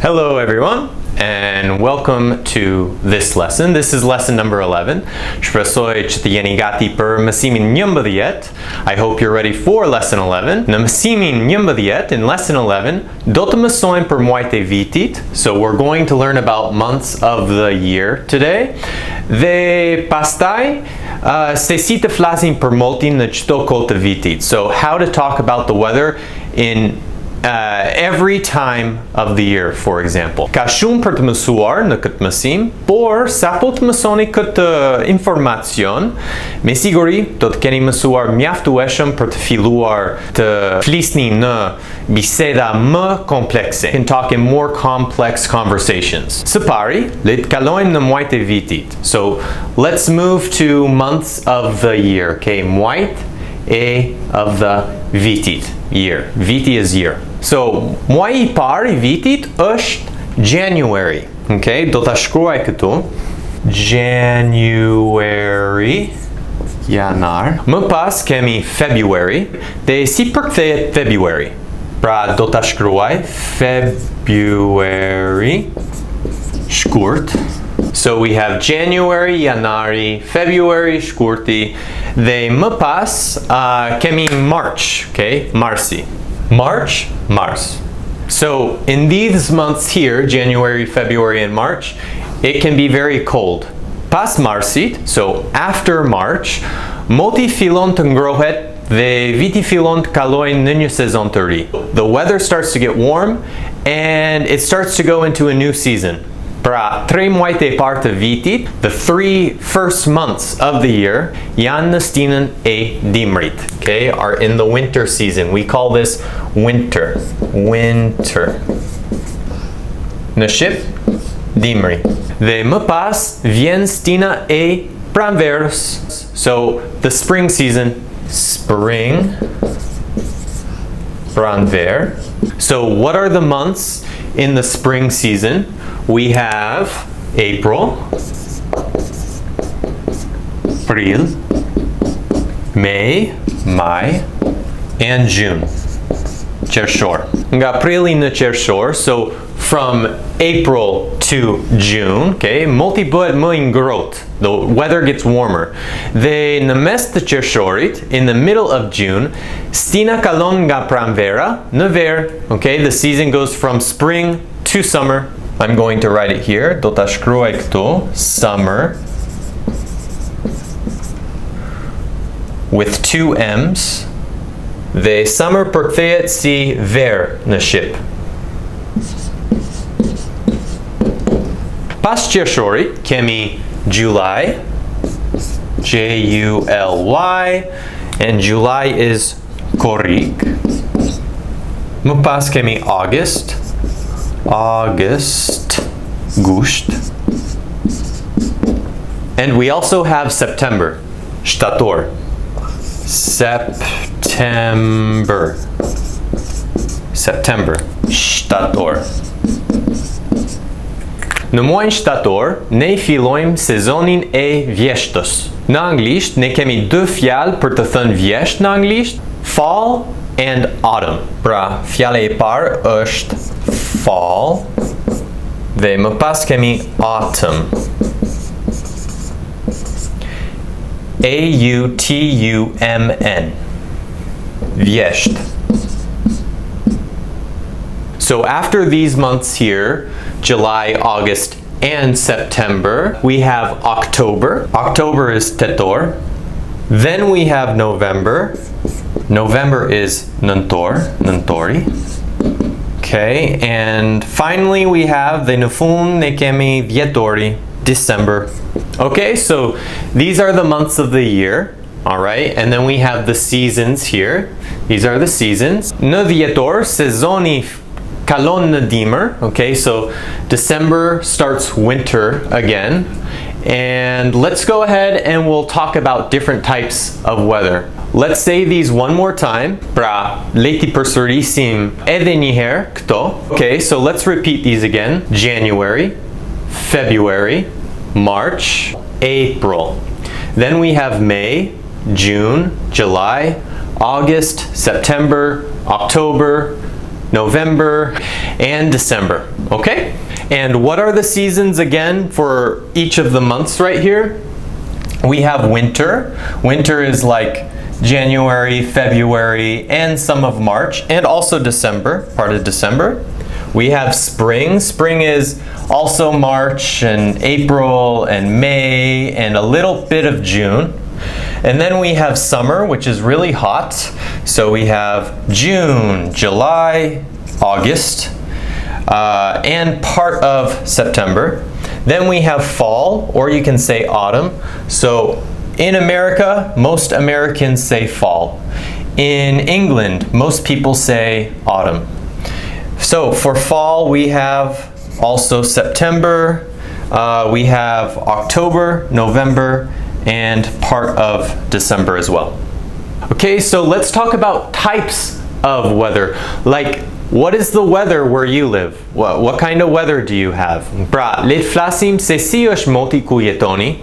Hello everyone, and welcome to this lesson. This is lesson number 11. Shpresoj që të jeni gati për mësimin 11. I hope you're ready for lesson 11. Në mësimin 11, in lesson 11, do të mësojmë për muajt e vitit. So we're going to learn about months of the year today. Dhe pastaj, se si të flasim për motin në çdo kohë të vitit. So how to talk about the weather in every time of the year, for example. Ka shumë për të mësuar në këtë mësim, por sapo të mësoni këtë informacion, me siguri do të keni mësuar mjaftueshëm për të filluar të flisni në biseda më komplekse. You can talk in more complex conversations. Së pari, le të kalojmë në muajt e vitit. So, let's move to months of the year. Okay, muajt e of the vitit, year. Viti is year. So, muaji I parë I vitit është January. Okay, do ta shkruaj këtu. January, janar. Më pas kemi February. Dhe si përkthehet February? Pra do ta shkruaj February, shkurt. So we have January, janari, February, shkurti. Dhe më pas kemi March, okay? Marsi. March, Mars. So in these months here, January, February, and March, it can be very cold. Pas Marsit, so after March, moti fillon të ngrohet dhe viti fillon të kalojë në një sezon të ri. The weather starts to get warm and it starts to go into a new season. Pra, 3 muajt e parë të vitit, the 3 first months of the year, janë në stinën e dimrit, okay, are in the winter season. We call this winter. Winter. Në shqip, dimri. Dhe më pas, vjen stina e pranverës. So, the spring season, spring, pranverë. So, what are the months in the spring season? We have April, April, May, Maj, and June. Qershor. Nga Aprili në qershor, so from April to June, okay, moti bëhet më I ngrohtë. The weather gets warmer. Dhe në mes të qershorit, in the middle of June, stina kalon nga pranvera në verë, okay, the season goes from spring to summer. I'm going to write it here. Do ta shkruaj këtu, summer, with 2 M's. Dhe summer përkthehet si verë në shqip. Pas qershorit kemi July, July, and July is korrik. Më pas kemi August, August, gusht. And we also have September, shtator. September, September, shtator. Në muajin shtator, ne fillojmë sezonin e vjeshtës. Në anglisht, ne kemi 2 fjalë për të thënë vjesht në anglisht, fall and autumn. Pra, fjala e parë është fall, dhe më pas kemi autumn. A-U-T-U-M-N. Vjesht. So after these months here, July, August, and September, we have October. October is tetor. Then we have November. November is nëntor, nëntori. Okay, and finally we have the në fund ne kemi dhjetori, December. Okay, so these are the months of the year, all right? And then we have the seasons here. These are the seasons. Në dhjetor, sezoni kalon në dimër, okay? So December starts winter again. And let's go ahead and we'll talk about different types of weather. Let's say these one more time. Pra, le ti përsërisim edhe një herë këto. Okay, so let's repeat these again. January, February, March, April. Then we have May, June, July, August, September, October, November, and December, okay? And what are the seasons again for each of the months right here? We have winter. Winter is like January, February, and some of March, and also December, part of December. We have spring. Spring is also March and April and May and a little bit of June. And then we have summer, which is really hot. So we have June, July, August, and part of September. Then we have fall, or you can say autumn. So in America, most Americans say fall. In England, most people say autumn. So for fall, we have also September, we have October, November, and part of December as well. Okay, so let's talk about types of weather. Like, what is the weather where you live? What kind of weather do you have? Pra, le të flasim se si është moti ku jetoni.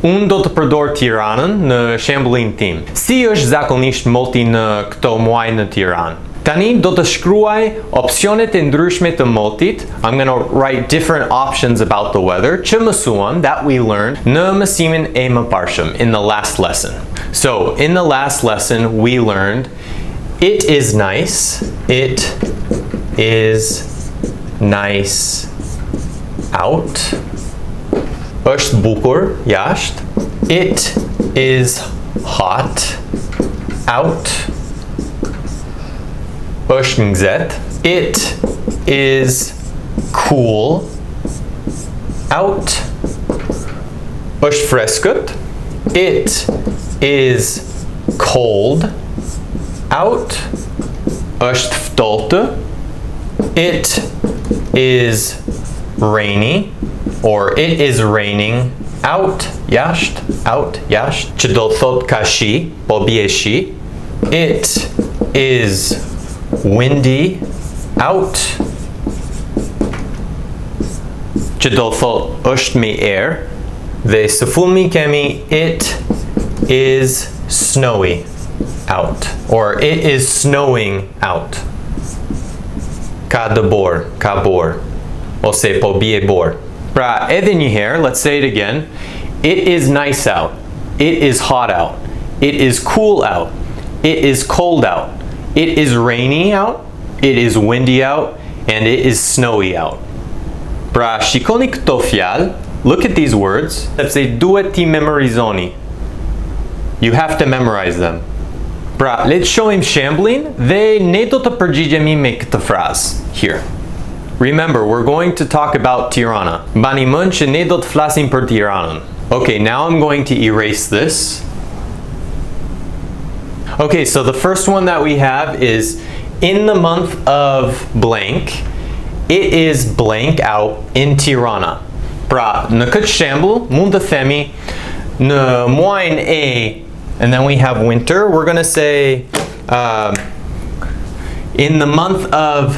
Unë do të përdor Tiranën në shembullin tim. Si është zakonisht moti në këto muaj në Tiranë? Tani do të shkruaj opsionet e ndryshme të motit. I'm going to write different options about the weather që mësuam, that we learned, në mësimin e mëparshëm, in the last lesson. So, in the last lesson, we learned it is nice. It is nice out. Është bukur jashtë. It is hot out. Është nxehtë. It is cool out. Është freskët. It is cold out. Është ftohtë. It is rainy, or it is raining out, jashtë, out, jashtë, që do të thot ka shi, po bie shi. It is windy out, që do të thot është me erë. Dhe së fundmi kemi it is snowy out, or it is snowing out. Ka dëbor, ka bor, ose po bie bor. Pra, edhe një herë, let's say it again. It is nice out. It is hot out. It is cool out. It is cold out. It is rainy out. It is windy out. And it is snowy out. Pra, shikoni këto fjalë. Look at these words. Sepse duhet ti memorizoni. You have to memorize them. Pra, le të shohim shembullin dhe ne do të përgjigjemi me këtë frazë here. Remember, we're going to talk about Tirana. Mbani mend që ne do të flasim për Tiranën. Okay, now I'm going to erase this. Okay, so the first one that we have is in the month of blank, it is blank out in Tirana. Pra, në këtë shembull, mund të themi në muajin e, and then we have winter, we're going to say in the month of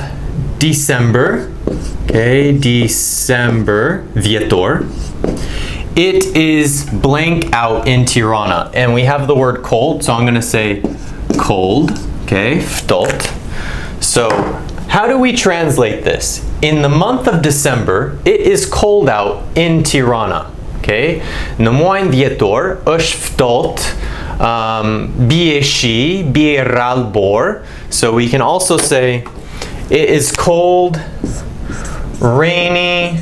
December, okay, December, dhjetor, it is blank out in Tirana. And we have the word cold, so I'm going to say cold, okay, ftohtë. So, how do we translate this? In the month of December, it is cold out in Tirana, okay? Në muajin dhjetor, është ftohtë, bie shi, bie rall bor. So we can also say it is cold, rainy,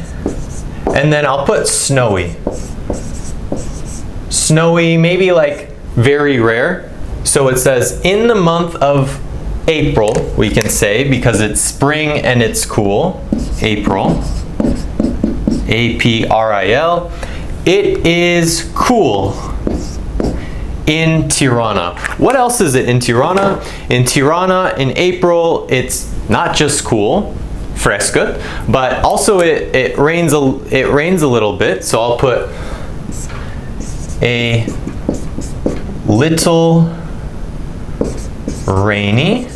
and then I'll put snowy. Snowy, maybe like very rare. So it says in the month of April, we can say, because it's spring and it's cool, April, A-P-R-I-L, it is cool in Tirana. What else is it in Tirana? In Tirana, in April, it's not just cool, freskët, but also it rains a little bit. So I'll put a little rainy.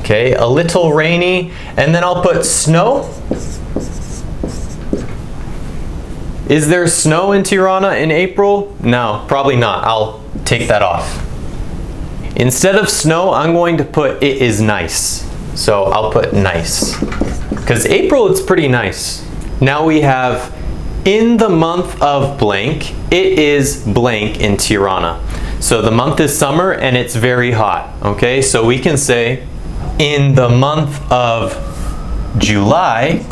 Okay, a little rainy, and then I'll put snow. Is there snow in Tirana in April? No, probably not. I'll take that off. Instead of snow, I'm going to put it is nice. So I'll put nice. Because April, it's pretty nice. Now we have in the month of blank, it is blank in Tirana. So the month is summer and it's very hot. Okay, so we can say in the month of July,